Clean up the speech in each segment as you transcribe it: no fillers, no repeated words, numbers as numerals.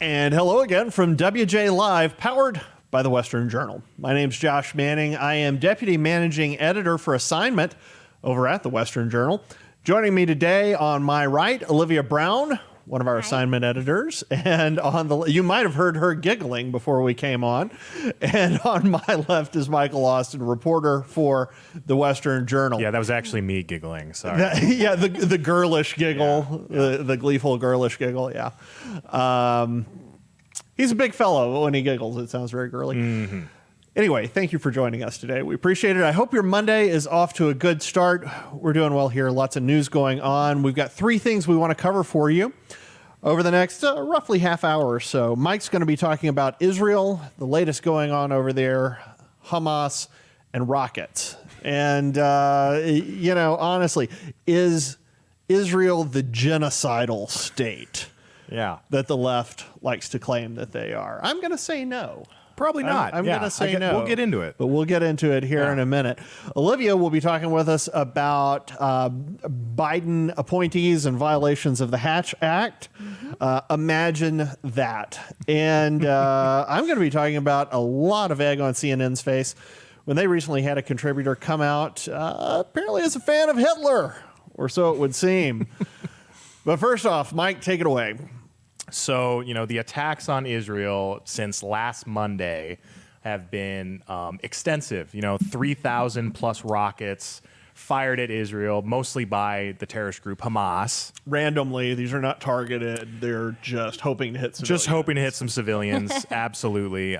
And hello again from WJ Live, powered by the Western Journal. My name's Josh Manning. I am Deputy Managing Editor for Assignment over at the Western Journal. Joining me today on my right, Olivia Brown, one of our assignment editors, and on the you might have heard her giggling before we came on. And on my left is Michael Austin, reporter for the Western Journal. Yeah, that was actually me giggling. Sorry. The girlish giggle, the gleeful girlish giggle. Yeah, he's a big fellow when he giggles. It sounds very girly. Mm-hmm. Anyway, thank you for joining us today. We appreciate it. I hope your Monday is off to a good start. We're doing well here. Lots of news going on. We've got three things we want to cover for you over the next roughly half hour or so. Mike's going to be talking about Israel, the latest going on over there, Hamas, and rockets. And, honestly, is Israel the genocidal state that the left likes to claim that they are? I'm going to say no. Probably not. I'm going to say no. We'll get into it. But we'll get into it here in a minute. Olivia will be talking with us about Biden appointees and violations of the Hatch Act. Mm-hmm. Imagine that. And I'm going to be talking about a lot of egg on CNN's face when they recently had a contributor come out apparently as a fan of Hitler, or so it would seem. But first off, Mike, take it away. So, the attacks on Israel since last Monday have been extensive. 3,000 plus rockets fired at Israel, mostly by the terrorist group Hamas. Randomly, these are not targeted. They're just hoping to hit civilians. Just hoping to hit some civilians, absolutely.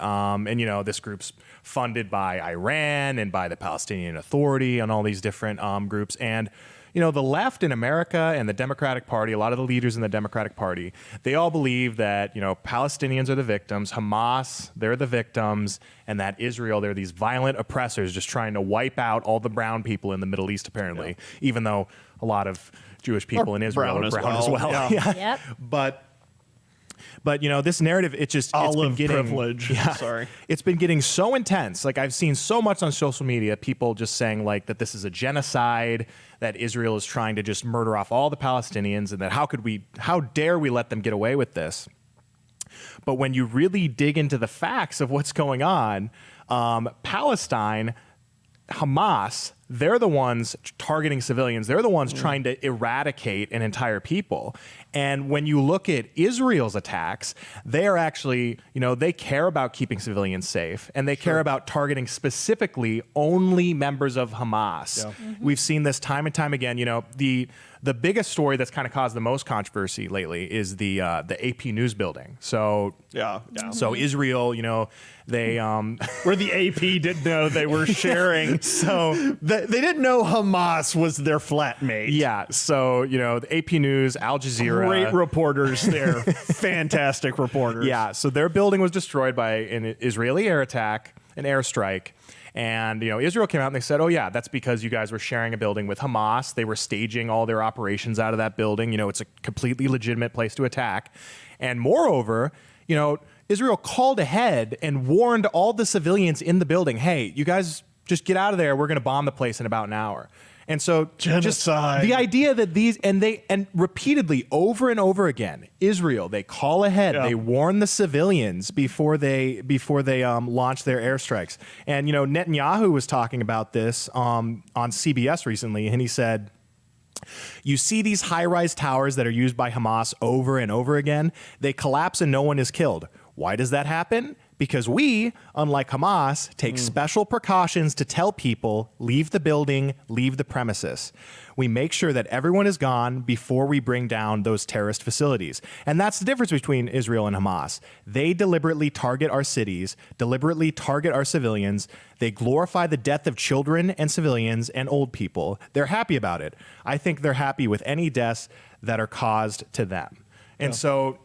This group's funded by Iran and by the Palestinian Authority and all these different groups. And the left in America and the Democratic Party, a lot of the leaders in the Democratic Party, they all believe that, Palestinians are the victims, Hamas, they're the victims, and that Israel, they're these violent oppressors just trying to wipe out all the brown people in the Middle East, apparently, even though a lot of Jewish people in Israel are brown as well. Yeah. Yep. But this narrative, it's been getting privilege. Sorry, it's been getting so intense. Like, I've seen so much on social media, people just saying that this is a genocide, that Israel is trying to just murder off all the Palestinians, and that how dare we let them get away with this? But when you really dig into the facts of what's going on, Palestine, Hamas, they're the ones targeting civilians. They're the ones trying to eradicate an entire people. And when you look at Israel's attacks, they are actually, they care about keeping civilians safe, and they care about targeting specifically only members of Hamas. Yeah. Mm-hmm. We've seen this time and time again. The biggest story that's kind of caused the most controversy lately is the AP News building. So so Israel, they where the AP didn't know they were sharing. So they didn't know Hamas was their flatmate. Yeah. So the AP News, Al Jazeera, great reporters there, fantastic reporters. Yeah. So their building was destroyed by an Israeli air attack, an airstrike. And, Israel came out and they said, oh, yeah, that's because you guys were sharing a building with Hamas. They were staging all their operations out of that building. It's a completely legitimate place to attack. And moreover, Israel called ahead and warned all the civilians in the building, hey, you guys just get out of there. We're going to bomb the place in about an hour. And so genocide. Just the idea that and repeatedly over and over again, Israel, they call ahead, they warn the civilians before they launch their airstrikes. And, Netanyahu was talking about this on CBS recently, and he said, you see these high-rise towers that are used by Hamas over and over again, they collapse and no one is killed. Why does that happen? Because we, unlike Hamas, take special precautions to tell people, leave the building, leave the premises. We make sure that everyone is gone before we bring down those terrorist facilities. And that's the difference between Israel and Hamas. They deliberately target our cities, deliberately target our civilians. They glorify the death of children and civilians and old people. They're happy about it. I think they're happy with any deaths that are caused to them. And so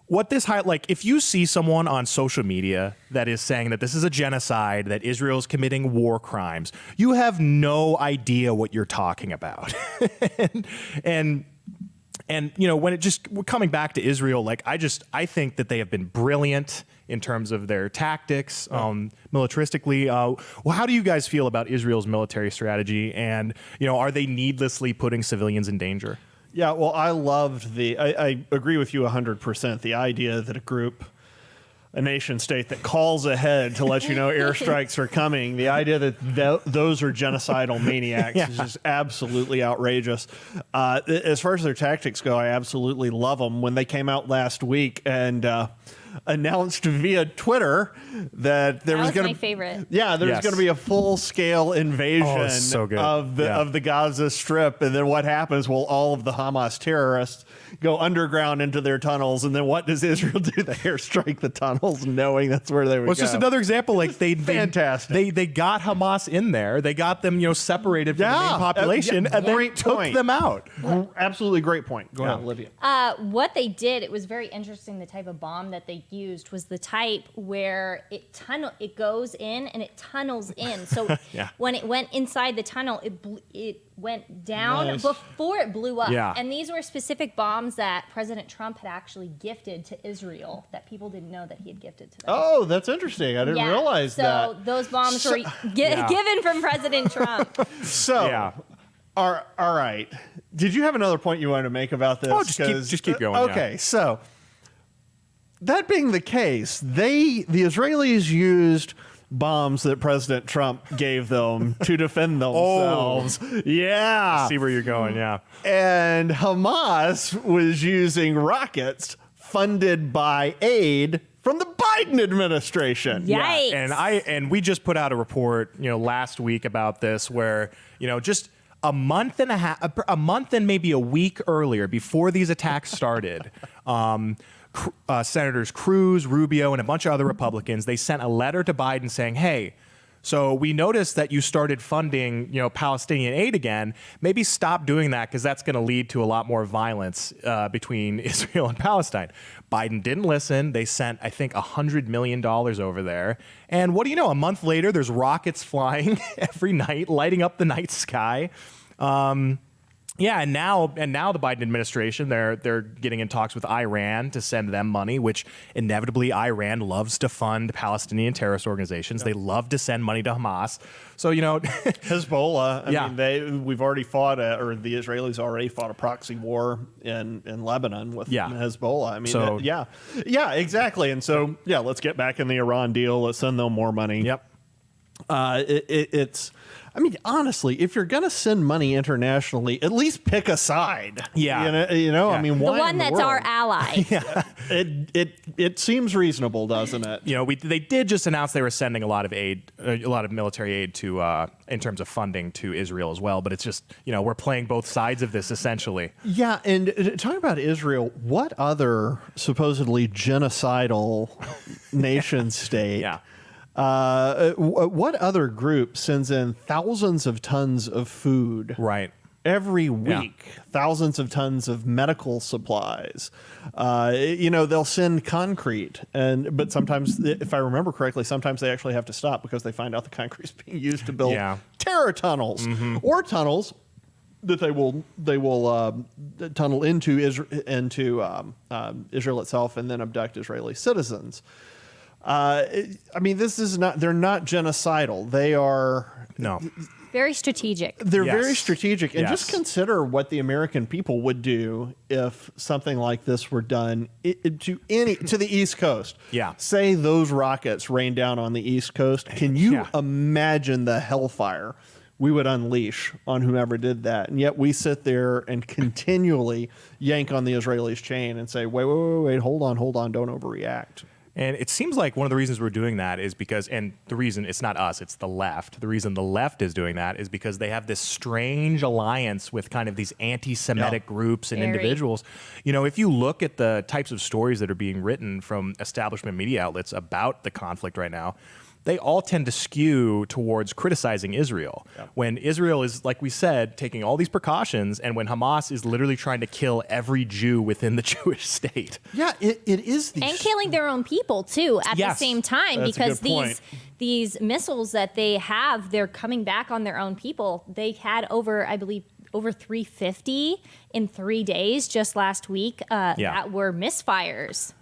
what this if you see someone on social media that is saying that this is a genocide, that Israel is committing war crimes, you have no idea what you're talking about. and when it just coming back to Israel, I think that they have been brilliant in terms of their tactics, militaristically. How do you guys feel about Israel's military strategy? And, are they needlessly putting civilians in danger? Yeah, well, I loved I agree with you 100%. The idea that a nation state that calls ahead to let you know airstrikes are coming, the idea that those are genocidal maniacs is just absolutely outrageous. As far as their tactics go, I absolutely love them. When they came out last week and announced via Twitter that there was going to my favorite. Yeah, there's going to be a full-scale invasion of the Gaza Strip, and then what happens? Well, all of the Hamas terrorists go underground into their tunnels, and then what does Israel do? They airstrike the tunnels, knowing that's where they would go. It's just another example. Like fantastic. They got Hamas in there. They got them, separated from the main population, and then took them out. Absolutely great point. Go ahead, Olivia. What they did, it was very interesting. The type of bomb that they used was the type where it goes in and it tunnels in. So when it went inside the tunnel, it went down before it blew up. Yeah. And these were specific bombs that President Trump had actually gifted to Israel that people didn't know that he had gifted to them. Oh, that's interesting. I didn't realize that. So those bombs were given from President Trump. All right. Did you have another point you wanted to make about this? Oh, just keep going. Okay, so that being the case, the Israelis used bombs that President Trump gave them to defend themselves. Yeah. I see where you're going, yeah. And Hamas was using rockets funded by aid from the Biden administration. Yikes. Yeah. And we just put out a report, last week about this where, just a month and maybe a week earlier, before these attacks started, Senators Cruz, Rubio, and a bunch of other Republicans, they sent a letter to Biden saying, hey, so we noticed that you started funding, Palestinian aid again. Maybe stop doing that because that's going to lead to a lot more violence between Israel and Palestine. Biden didn't listen. They sent, I think, $100 million over there. And what do you know? A month later, there's rockets flying every night, lighting up the night sky. Yeah, and now the Biden administration, they're getting in talks with Iran to send them money, which inevitably Iran loves to fund Palestinian terrorist organizations. Yep. They love to send money to Hamas. So, Hezbollah, I mean, we've already fought, or the Israelis already fought a proxy war in Lebanon with Hezbollah. I mean, yeah, exactly. And so, let's get back in the Iran deal. Let's send them more money. Yep. It's, I mean, honestly, if you're going to send money internationally, at least pick a side. Yeah. I mean, the one that's our ally. It seems reasonable, doesn't it? They did just announce they were sending a lot of aid, a lot of military aid to, in terms of funding to Israel as well. But it's just, we're playing both sides of this essentially. Yeah. And talking about Israel, what other supposedly genocidal nation state? What other group sends in thousands of tons of food every week? Thousands of tons of medical supplies. They'll send concrete, but sometimes, if I remember correctly, sometimes they actually have to stop because they find out the concrete is being used to build terror tunnels or tunnels that they will tunnel into Israel itself and then abduct Israeli citizens. I mean, they're not genocidal. They are very strategic. They're very strategic. And just consider what the American people would do if something like this were done to the East Coast. Yeah. Say those rockets rain down on the East Coast. Can you imagine the hellfire we would unleash on whoever did that? And yet we sit there and continually yank on the Israelis' chain and say, wait, hold on, don't overreact. And it seems like one of the reasons we're doing that is because, and the reason it's not us, it's the left. The reason the left is doing that is because they have this strange alliance with kind of these anti-Semitic groups and individuals. If you look at the types of stories that are being written from establishment media outlets about the conflict right now, they all tend to skew towards criticizing Israel. When Israel is, like we said, taking all these precautions, and when Hamas is literally trying to kill every Jew within the Jewish state. Yeah, it is. And killing their own people, too, at the same time. That's because these missiles that they have, they're coming back on their own people. They had over 350 in 3 days just last week that were misfires.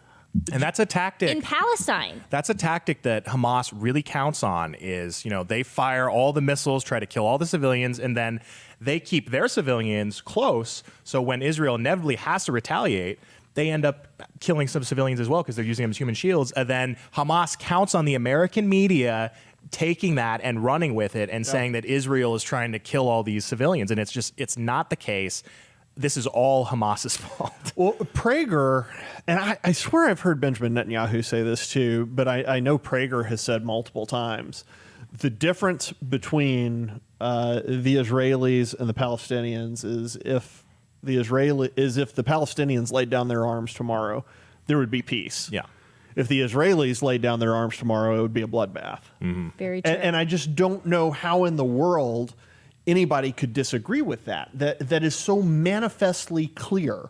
And that's a tactic in Palestine. That's a tactic that Hamas really counts on is, they fire all the missiles, try to kill all the civilians, and then they keep their civilians close. So when Israel inevitably has to retaliate, they end up killing some civilians as well because they're using them as human shields. And then Hamas counts on the American media taking that and running with it and saying that Israel is trying to kill all these civilians. And it's not the case. This is all Hamas's fault. Well, Prager, and I swear I've heard Benjamin Netanyahu say this too, but I know Prager has said multiple times, the difference between the Israelis and the Palestinians is if the Palestinians laid down their arms tomorrow, there would be peace. Yeah. If the Israelis laid down their arms tomorrow, it would be a bloodbath. Mm-hmm. Very true. And I just don't know how in the world anybody could disagree with that. That is so manifestly clear.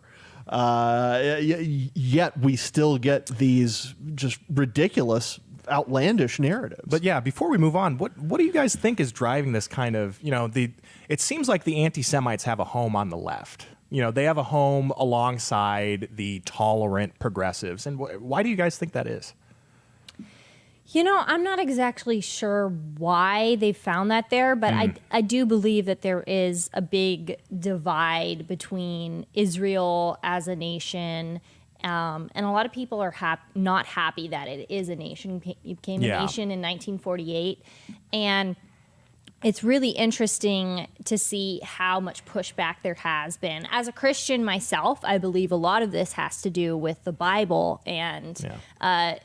Yet we still get these just ridiculous, outlandish narratives. But yeah, before we move on, what do you guys think is driving this kind of, it seems like the anti-Semites have a home on the left. They have a home alongside the tolerant progressives. And why do you guys think that is? I'm not exactly sure why they found that there, but I do believe that there is a big divide between Israel as a nation, and a lot of people are not happy that it is a nation. It became a nation in 1948, and it's really interesting to see how much pushback there has been. As a Christian myself, I believe a lot of this has to do with the Bible and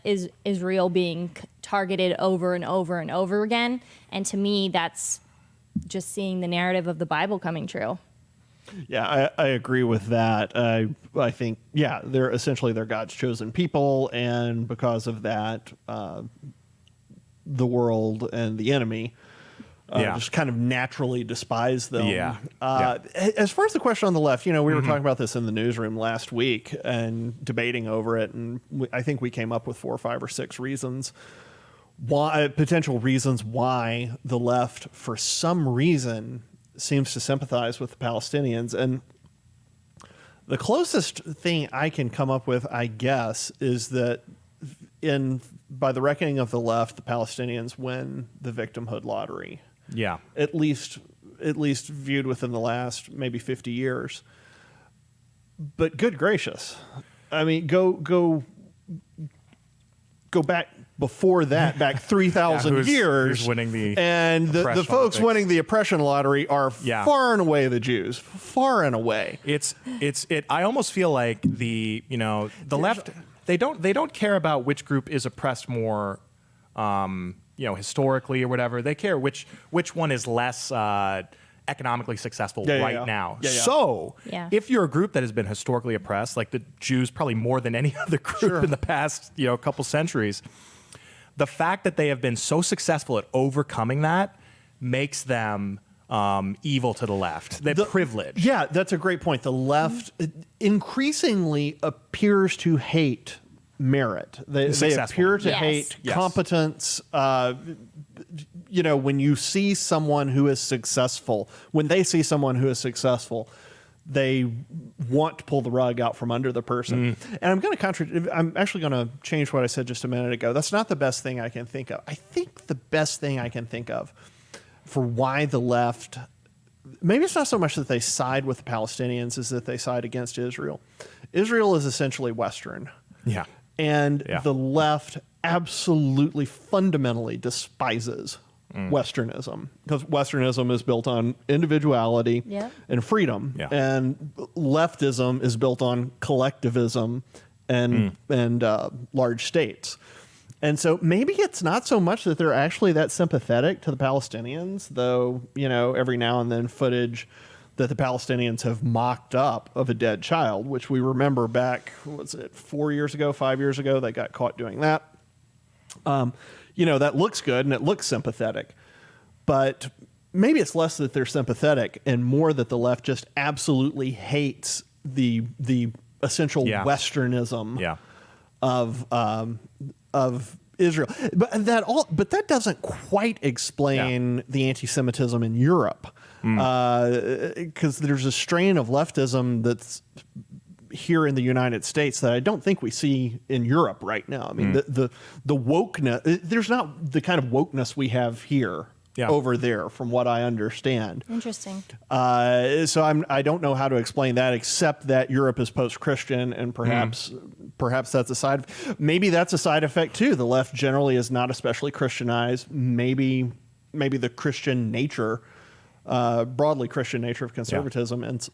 is Israel being targeted over and over and over again. And to me, that's just seeing the narrative of the Bible coming true. Yeah, I agree with that. I think, they're God's chosen people. And because of that, the world and the enemy just kind of naturally despise them. As far as the question on the left, we were talking about this in the newsroom last week and debating over it, and I think we came up with 4 or 5 or 6 reasons potential reasons why the left, for some reason, seems to sympathize with the Palestinians. And the closest thing I can come up with, I guess, is that by the reckoning of the left, the Palestinians win the victimhood lottery. Yeah. At least viewed within the last maybe 50 years. But good gracious. I mean, go back before that, back 3,000 years. Who's winning the and the folks winning the oppression lottery are far and away the Jews. Far and away. I almost feel like the left, they don't care about which group is oppressed more historically or whatever. They care which one is less economically successful now. So if you're a group that has been historically oppressed, like the Jews probably more than any other group in the past couple centuries, the fact that they have been so successful at overcoming that makes them evil to the left. They're privileged. Yeah, that's a great point. The left increasingly appears to hate merit. They appear to hate competence. When you see someone who is successful, when they see someone who is successful, they want to pull the rug out from under the person. And I'm actually going to change what I said just a minute ago. That's not the best thing I can think of. I think the best thing I can think of for why the left, maybe it's not so much that they side with the Palestinians as that they side against Israel. Israel is essentially Western. Yeah. And the left absolutely fundamentally despises Westernism, because Westernism is built on individuality and freedom, and leftism is built on collectivism and large states. And so maybe it's not so much that they're actually that sympathetic to the Palestinians, though, every now and then footage that the Palestinians have mocked up of a dead child, which we remember back, 4 years ago, 5 years ago, they got caught doing that. That looks good and it looks sympathetic, but maybe it's less that they're sympathetic and more that the left just absolutely hates the essential Westernism of Israel. But that doesn't quite explain the anti-Semitism in Europe, because there's a strain of leftism that's here in the United States that I don't think we see in Europe right now. I mean, the wokeness, there's not the kind of wokeness we have here over there, from what I understand. Interesting. So I don't know how to explain that, except that Europe is post-Christian, and perhaps that's a side. Maybe that's a side effect too. The left generally is not especially Christianized. Maybe the Christian nature, broadly Christian nature of conservatism, and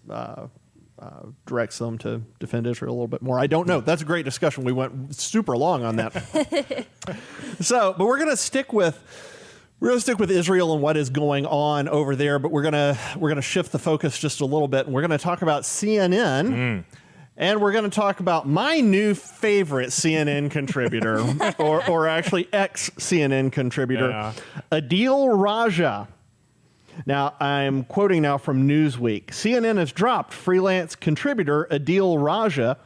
directs them to defend Israel a little bit more. I don't know. That's a great discussion. We went super long on that. But we're going to stick with Israel and what is going on over there, but we're gonna shift the focus just a little bit, and we're going to talk about CNN, and we're going to talk about my new favorite CNN contributor, or actually ex-CNN contributor, Adil Raja. Now, I'm quoting now from Newsweek. CNN has dropped freelance contributor Adil Raja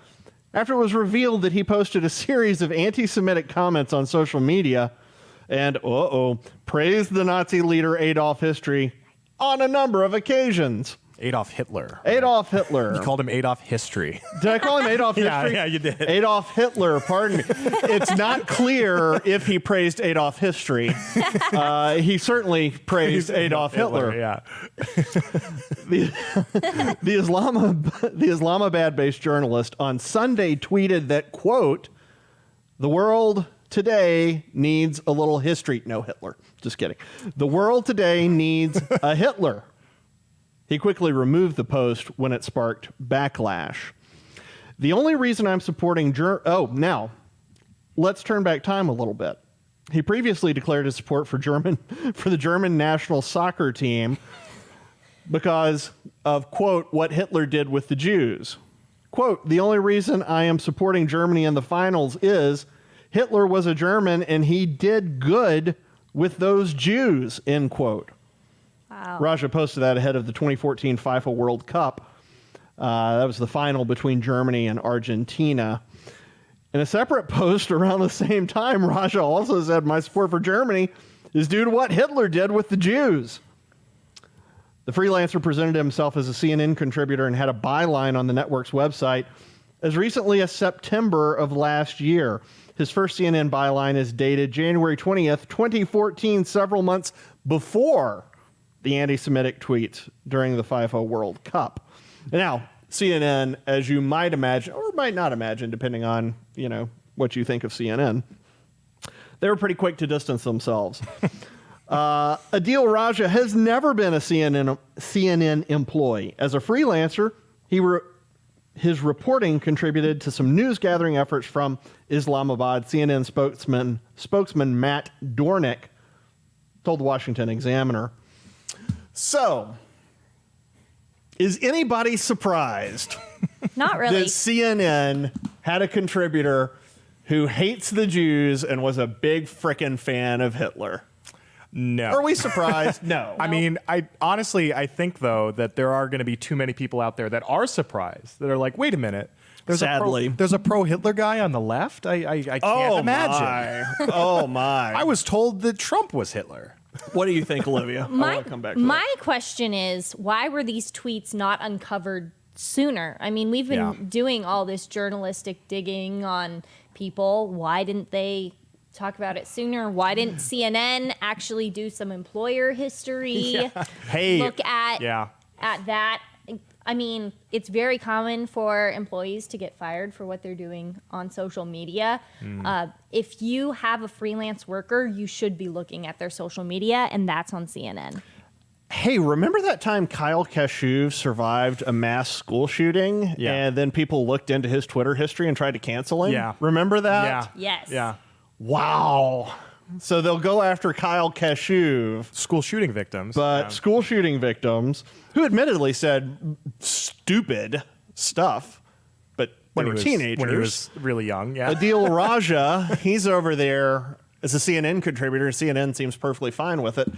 after it was revealed that he posted a series of anti-Semitic comments on social media and, praised the Nazi leader Adolf Hitler on a number of occasions. Adolf Hitler. Adolf Hitler. You called him Adolf History. Did I call him Adolf History? Yeah, you did. Adolf Hitler, pardon me. It's not clear if he praised Adolf History. He certainly praised Adolf Hitler. Yeah. The Islamabad-based journalist on Sunday tweeted that, quote, "The world today needs a little history." No, Hitler. Just kidding. "The world today needs a Hitler." He quickly removed the post when it sparked backlash. The only reason I'm supporting now, let's turn back time a little bit. He previously declared his support for the German national soccer team because of, quote, what Hitler did with the Jews. Quote, "The only reason I am supporting Germany in the finals is Hitler was a German and he did good with those Jews," end quote. Wow. Raja posted that ahead of the 2014 FIFA World Cup. That was the final between Germany and Argentina. In a separate post around the same time, Raja also said, "My support for Germany is due to what Hitler did with the Jews." The freelancer presented himself as a CNN contributor and had a byline on the network's website as recently as September of last year. His first CNN byline is dated January 20th, 2014, several months before the anti-Semitic tweets during the FIFA World Cup. Now, CNN, as you might imagine, or might not imagine, depending on, what you think of CNN, they were pretty quick to distance themselves. Adil Raja has never been a CNN employee. As a freelancer, his reporting contributed to some news gathering efforts from Islamabad. CNN spokesman Matt Dornick told the Washington Examiner. So, is anybody surprised Not really. that CNN had a contributor who hates the Jews and was a big frickin' fan of Hitler? No. Are we surprised? No. I mean, I think, though, that there are going to be too many people out there that are surprised, that are like, wait a minute. Sadly. There's a pro-Hitler guy on the left? I can't imagine. Oh, my. I was told that Trump was Hitler. What do you think, Olivia? I want to come back to my question is, why were these tweets not uncovered sooner? I mean, we've been doing all this journalistic digging on people. Why didn't they talk about it sooner? Why didn't CNN actually do some employer history? Hey, look at that. I mean, it's very common for employees to get fired for what they're doing on social media. If you have a freelance worker, you should be looking at their social media, and that's on CNN. Hey, remember that time Kyle Kashuv survived a mass school shooting? Yeah. And then people looked into his Twitter history and tried to cancel him? Yeah. Remember that? Yeah. Yes. Yeah. Wow. So they'll go after Kyle Kashuv. School shooting victims. But school shooting victims, who admittedly said stupid stuff, but they were teenagers. When he was really young, yeah. Adil Raja, he's over there as a CNN contributor. CNN seems perfectly fine with it.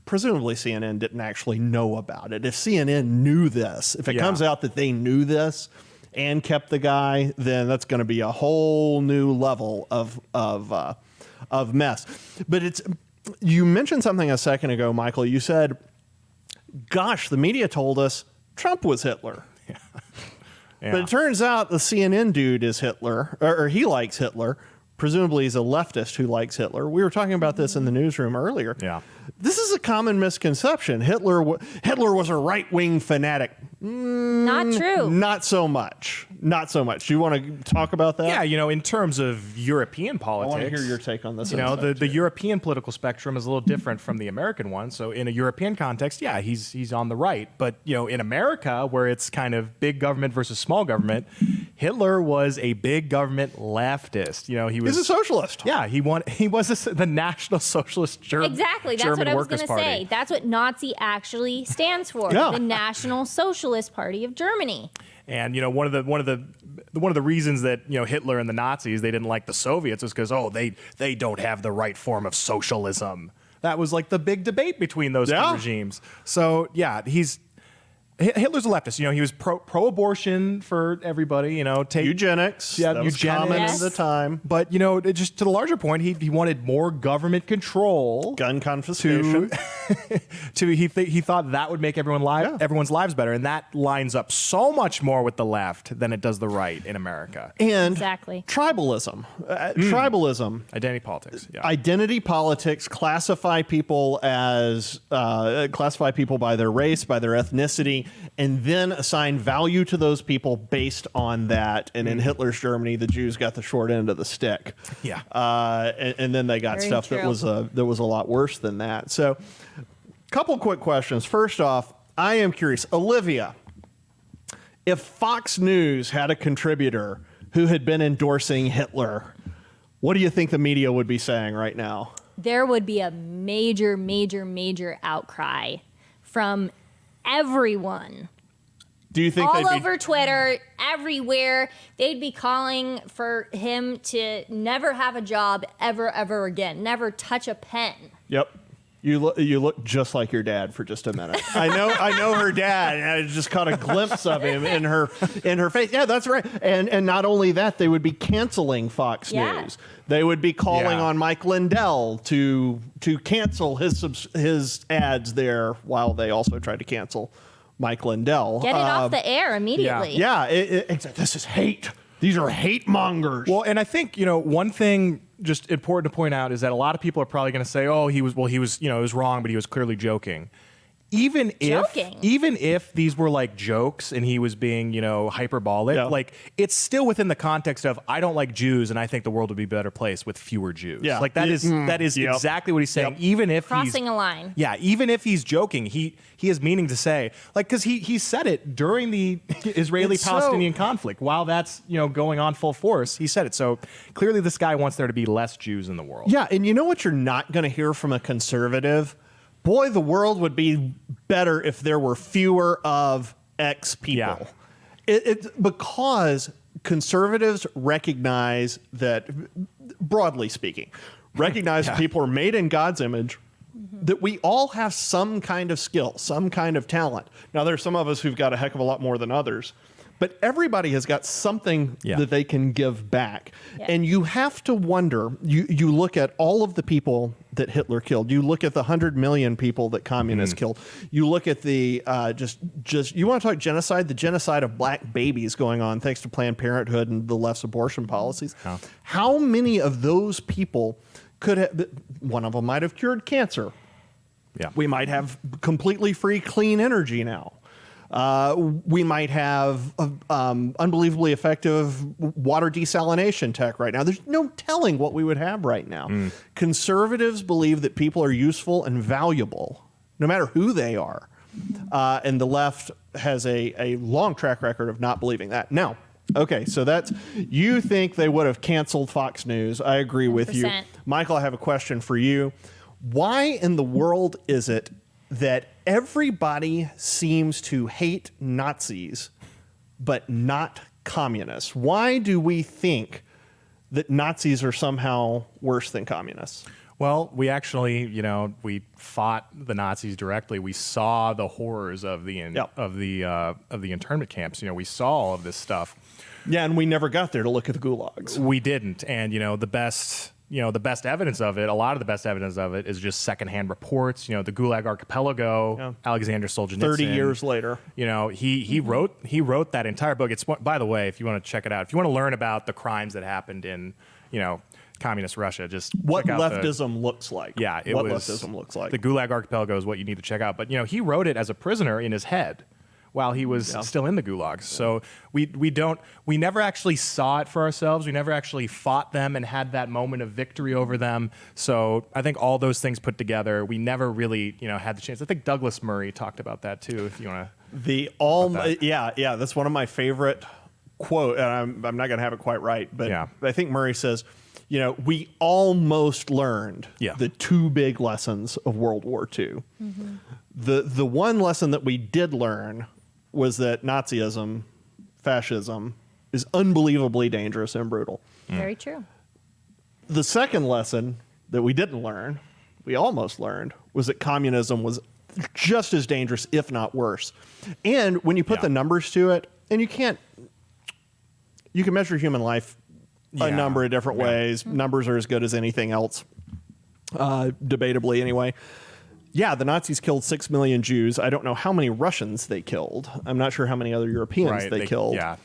Presumably CNN didn't actually know about it. If CNN knew this, if it comes out that they knew this and kept the guy, then that's going to be a whole new level of mess. But you mentioned something a second ago, Michael. You said, gosh, the media told us Trump was Hitler. Yeah. But it turns out the CNN dude is Hitler, or he likes Hitler. Presumably he's a leftist who likes Hitler. We were talking about this in the newsroom earlier. Yeah. This is a common misconception. Hitler was a right-wing fanatic. Not true. Not so much. Not so much. Do you want to talk about that? Yeah, in terms of European I politics. want to hear your take on this. The European political spectrum is a little different from the American one. So in a European context, yeah, he's on the right. But, in America, where it's kind of big government versus small government, Hitler was a big government leftist. He's a socialist. Yeah, he was the National Socialist German. Exactly. That's what I was going to say. That's what Nazi actually stands for. Yeah. The National Socialist Party of Germany. And one of the reasons that Hitler and the Nazis, they didn't like the Soviets is because they don't have the right form of socialism. That was like the big debate between those two regimes. So yeah, Hitler's a leftist. He was pro-abortion for everybody. Take eugenics. Yeah, that was common at the time. But just to the larger point, he wanted more government control, Gun confiscation. He thought that would make everyone's lives better, and that lines up so much more with the left than it does the right in America. And exactly. Tribalism. Tribalism. Identity politics. Yeah. Identity politics classify people by their race, by their ethnicity, and then assign value to those people based on that. And in Hitler's Germany, the Jews got the short end of the stick. Yeah. And then they got Very stuff true. that was a lot worse than that. So, couple quick questions. First off, I am curious, Olivia, if Fox News had a contributor who had been endorsing Hitler, what do you think the media would be saying right now? There would be a major, major, major outcry from everyone. Do you think all over Twitter, everywhere, they'd be calling for him to never have a job ever again, never touch a pen. Yep. You look just like your dad for just a minute. I know her dad, and I just caught a glimpse of him in her face. Yeah, that's right. And not only that, they would be canceling Fox News. They would be calling on Mike Lindell to cancel his ads there, while they also tried to cancel Mike Lindell. Get it off the air immediately. Yeah. This is hate. These are hate mongers. Well, and I think, one thing just important to point out is that a lot of people are probably going to say, oh, he was, it was wrong, but he was clearly joking. Even if these were like jokes and he was being, hyperbolic, like it's still within the context of I don't like Jews and I think the world would be a better place with fewer Jews. Yeah. Like that is exactly what he's saying. Even if crossing a line. Yeah, even if he's joking, he has meaning to say, like, because he said it during the Israeli-Palestinian conflict while that's going on full force. He said it. So clearly, this guy wants there to be less Jews in the world. Yeah, and you know what you're not going to hear from a conservative? Boy, the world would be better if there were fewer of X people. Yeah. It's because conservatives recognize that, broadly speaking, that people are made in God's image, that we all have some kind of skill, some kind of talent. Now, there's some of us who've got a heck of a lot more than others, but everybody has got something that they can give back. Yeah. And you have to wonder, you look at all of the people that Hitler killed, you look at the 100 million people that communists killed, you look at the, you want to talk genocide, the genocide of black babies going on thanks to Planned Parenthood and the left's abortion policies. Oh. How many of those people could have, one of them might have cured cancer. Yeah. We might have completely free, clean energy now. We might have unbelievably effective water desalination tech right now. There's no telling what we would have right now. Conservatives believe that people are useful and valuable, no matter who they are. And the left has a long track record of not believing that. Now, okay, so you think they would have canceled Fox News. I agree with you. 100%. Michael, I have a question for you. Why in the world is it that everybody seems to hate Nazis, but not communists? Why do we think that Nazis are somehow worse than communists? Well, we actually, we fought the Nazis directly. We saw the horrors of the internment camps. We saw all of this stuff. Yeah, and we never got there to look at the gulags. We didn't, and the the best evidence of it, a lot of the best evidence of it is just secondhand reports. The Gulag Archipelago, Alexander Solzhenitsyn. 30 years later. He wrote that entire book. It's, by the way, if you want to check it out, if you want to learn about the crimes that happened in, communist Russia, just what check out leftism looks like. Yeah, what leftism looks like. The Gulag Archipelago is what you need to check out. But he wrote it as a prisoner in his head while he was still in the gulags. So we never actually saw it for ourselves. We never actually fought them and had that moment of victory over them. So I think all those things put together, we never really, had the chance. I think Douglas Murray talked about that too, if you want to. Yeah, that's one of my favorite quote, and I'm not going to have it quite right, but I think Murray says, we almost learned the two big lessons of World War II. Mm-hmm. The one lesson that we did learn was that Nazism, fascism, is unbelievably dangerous and brutal. Very true. The second lesson that we didn't learn, we almost learned, was that communism was just as dangerous, if not worse. And when you put the numbers to it, and you can measure human life a number of different ways. Mm-hmm. Numbers are as good as anything else, debatably anyway. Yeah, the Nazis killed 6 million Jews. I don't know how many Russians they killed. I'm not sure how many other Europeans they killed. Yeah.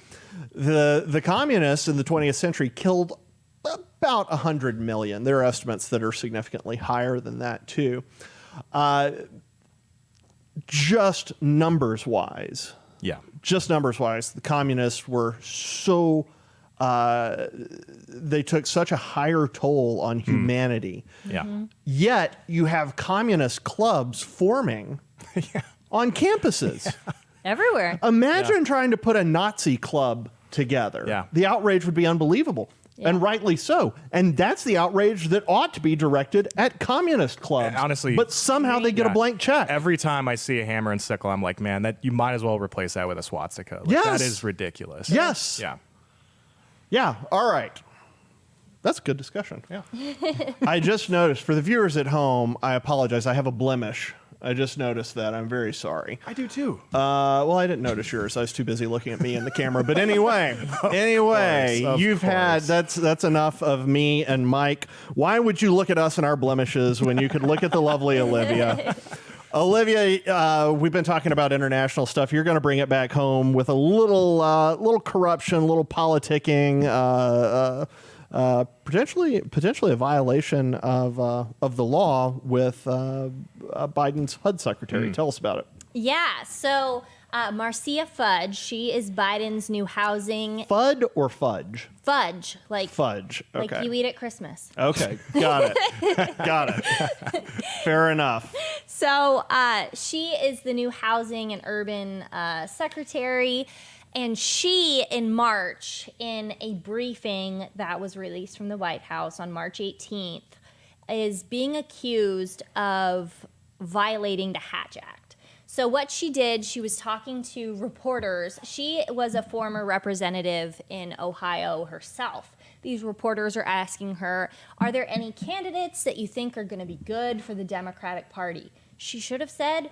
The communists in the 20th century killed about 100 million. There are estimates that are significantly higher than that, too. Just numbers-wise. Yeah. Just numbers-wise, the communists were so... they took such a higher toll on humanity. Yeah. Mm-hmm. Yet you have communist clubs forming on campuses. Everywhere. Imagine trying to put a Nazi club together. Yeah. The outrage would be unbelievable. Yeah. And rightly so. And that's the outrage that ought to be directed at communist clubs. Honestly. But somehow they get a blank check. Every time I see a hammer and sickle, I'm like, man, that you might as well replace that with a swastika. Like, that is ridiculous. Yes. Yeah. Yeah, all right. That's a good discussion. Yeah. I just noticed, for the viewers at home, I apologize. I have a blemish. I just noticed that. I'm very sorry. I do too. Well, I didn't notice yours. I was too busy looking at me in the camera. But anyway, you've had, that's enough of me and Mike. Why would you look at us and our blemishes when you could look at the lovely Olivia? Olivia, we've been talking about international stuff. You're going to bring it back home with a little corruption, a little politicking, potentially a violation of the law with Biden's HUD secretary. Tell us about it. Yeah. So Marcia Fudge, she is Biden's new housing. Fud or fudge? Fudge, like fudge. Okay. Like you eat at Christmas. Okay, got it. Got it. Fair enough. So she is the new housing and urban secretary. And she, in March, in a briefing that was released from the White House on March 18th, is being accused of violating the Hatch Act. So what she did, she was talking to reporters. She was a former representative in Ohio herself. These reporters are asking her, are there any candidates that you think are going to be good for the Democratic Party? She should have said,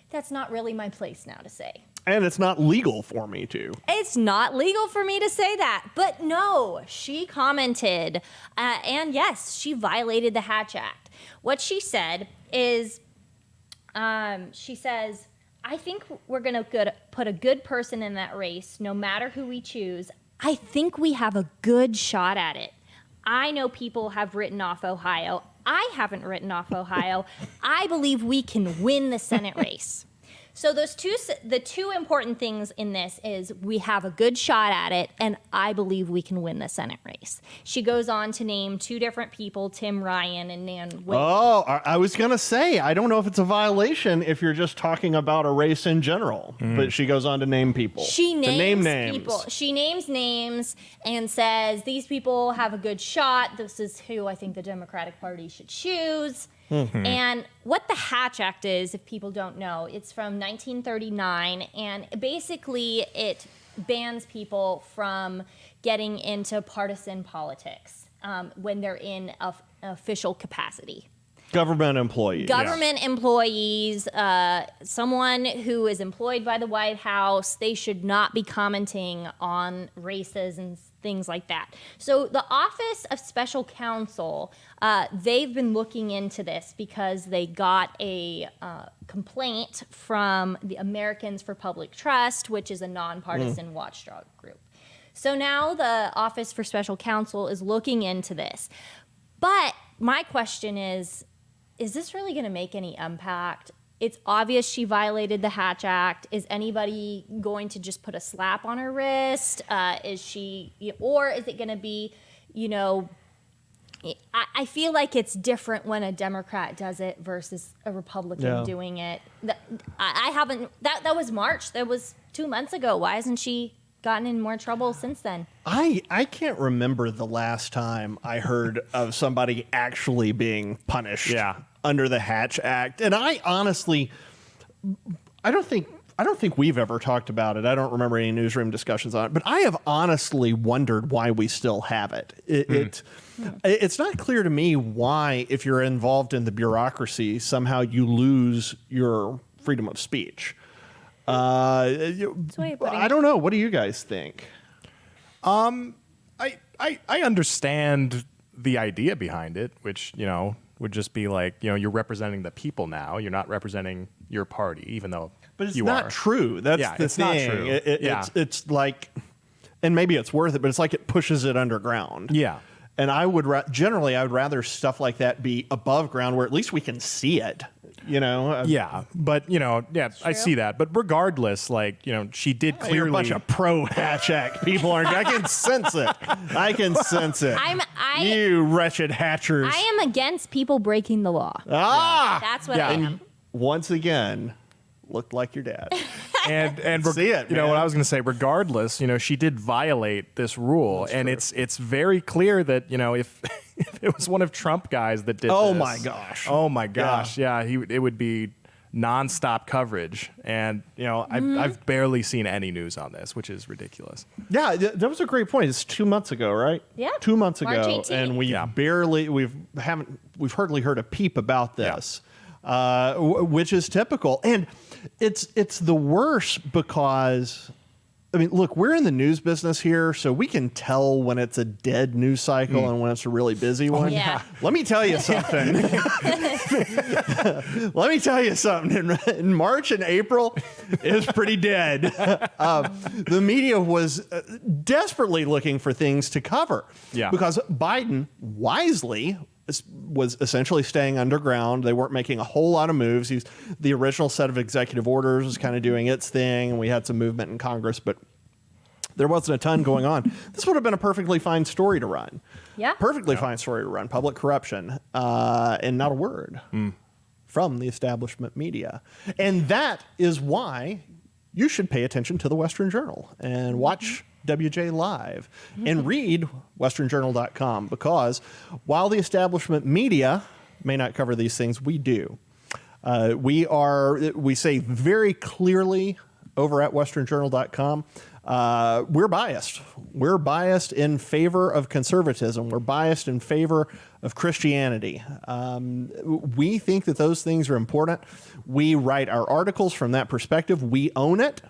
that's not really my place now to say. And it's not legal for me to. It's not legal for me to say that. But no, she commented. And yes, she violated the Hatch Act. What she said is, she says, I think we're going to put a good person in that race, no matter who we choose. I think we have a good shot at it. I know people have written off Ohio. I haven't written off Ohio. I believe we can win the Senate race. So the two important things in this is we have a good shot at it, and I believe we can win the Senate race. She goes on to name two different people, Tim Ryan and Nan Whitney. Oh, I was going to say, I don't know if it's a violation if you're just talking about a race in general, but she goes on to name people. She names names. people. She names names and says, these people have a good shot. This is who I think the Democratic Party should choose. Mm-hmm. And what the Hatch Act is, if people don't know, it's from 1939, and basically it bans people from getting into partisan politics when they're in an official capacity. Government employees. Government employees, someone who is employed by the White House, they should not be commenting on races and things like that. So the Office of Special Counsel, they've been looking into this because they got a complaint from the Americans for Public Trust, which is a nonpartisan watchdog group. So now the Office for Special Counsel is looking into this. But my question is this really going to make any impact? It's obvious she violated the Hatch Act. Is anybody going to just put a slap on her wrist? Or is it going to be, I feel like it's different when a Democrat does it versus a Republican doing it. That was March. That was 2 months ago. Why hasn't she gotten in more trouble since then? I can't remember the last time I heard of somebody actually being punished under the Hatch Act. And I honestly, I don't think we've ever talked about it. I don't remember any newsroom discussions on it, but I have honestly wondered why we still have it. It's not clear to me why, if you're involved in the bureaucracy, somehow you lose your freedom of speech. I don't know. What do you guys think? I understand the idea behind it, which, would just be like, you're representing the people now. You're not representing your party, even though but it's you not are. true. That's the it's thing. not true. It's like, and maybe it's worth it, but it's like it pushes it underground. Yeah. And I would generally rather stuff like that be above ground where at least we can see it. But I see that. But regardless, she did clearly. You're a bunch of pro Hatch Act people, aren't you? I can sense it. You wretched hatchers. I am against people breaking the law. That's what I am. Once again, looked like your dad. And see it, what I was going to say, regardless, she did violate this rule. That's true. It's very clear that, if it was one of Trump guys that did this. Oh my gosh. Yeah, it would be nonstop coverage. And, I've barely seen any news on this, which is ridiculous. Yeah, that was a great point. It's 2 months ago, right? Yeah. 2 months March ago. 18th. And we've hardly heard a peep about this. Which is typical. And it's the worst because, look, we're in the news business here, so we can tell when it's a dead news cycle and when it's a really busy one. Yeah. Let me tell you something. In March and April, it was pretty dead. The media was desperately looking for things to cover. Yeah. Because Biden wisely was essentially staying underground. They weren't making a whole lot of moves. The original set of executive orders was kind of doing its thing, and we had some movement in Congress, but there wasn't a ton going on. This would have been a perfectly fine story to run. Yeah. Perfectly fine story to run. Public corruption, and not a word from the establishment media. And that is why you should pay attention to the Western Journal and watch WJ Live and read westernjournal.com, because while the establishment media may not cover these things, we do. We say very clearly over at westernjournal.com, we're biased. We're biased in favor of conservatism. We're biased in favor of Christianity. We think that those things are important. We write our articles from that perspective. We own it.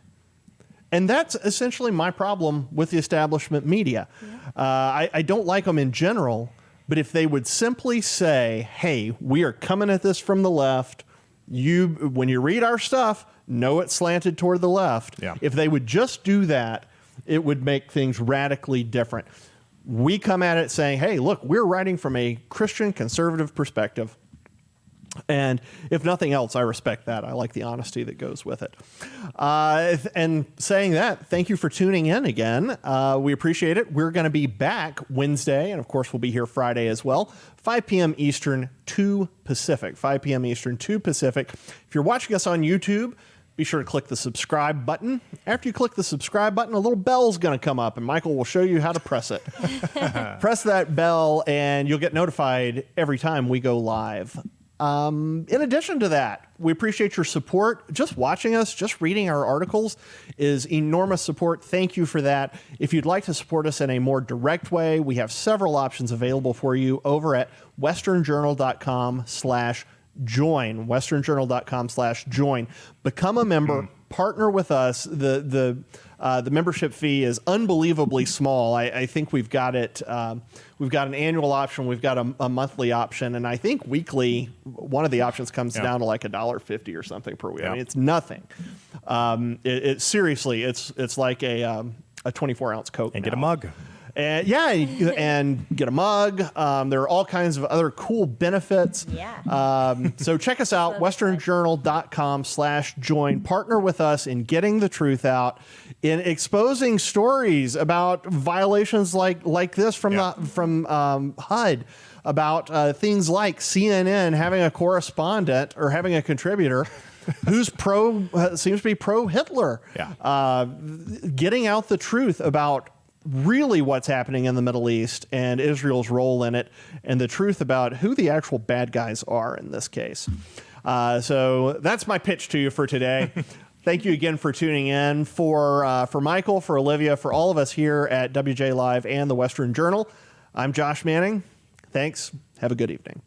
And that's essentially my problem with the establishment media. I don't like them in general, but if they would simply say, hey, we are coming at this from the left, when you read our stuff, know it's slanted toward the left. Yeah. If they would just do that, it would make things radically different. We come at it saying, hey, look, we're writing from a Christian conservative perspective. And if nothing else, I respect that. I like the honesty that goes with it. And saying that, thank you for tuning in again. We appreciate it. We're going to be back Wednesday, and of course, we'll be here Friday as well. 5 p.m. Eastern, 2 Pacific. 5 p.m. Eastern, 2 Pacific. If you're watching us on YouTube, be sure to click the subscribe button. After you click the subscribe button, a little bell's going to come up, and Michael will show you how to press it. Press that bell, and you'll get notified every time we go live. In addition to that, we appreciate your support. Just watching us, just reading our articles is enormous support. Thank you for that. If you'd like to support us in a more direct way, we have several options available for you over at westernjournal.com/join. westernjournal.com/join. Become a member. Partner with us. The membership fee is unbelievably small. I think we've got it. We've got an annual option. We've got a monthly option, and I think weekly. One of the options comes down to like $1.50 or something per week. I mean, it's nothing. Seriously, it's like a 24-ounce Coke. And get a mug. And and get a mug. There are all kinds of other cool benefits. Yeah. So check us out, westernjournal.com/join. Partner with us in getting the truth out, in exposing stories about violations like this from HUD, about things like CNN having a correspondent or having a contributor who's seems to be pro-Hitler. Yeah. Getting out the truth about really what's happening in the Middle East and Israel's role in it, and the truth about who the actual bad guys are in this case. So that's my pitch to you for today. Thank you again for tuning in. For Michael, for Olivia, for all of us here at WJ Live and the Western Journal, I'm Josh Manning. Thanks. Have a good evening.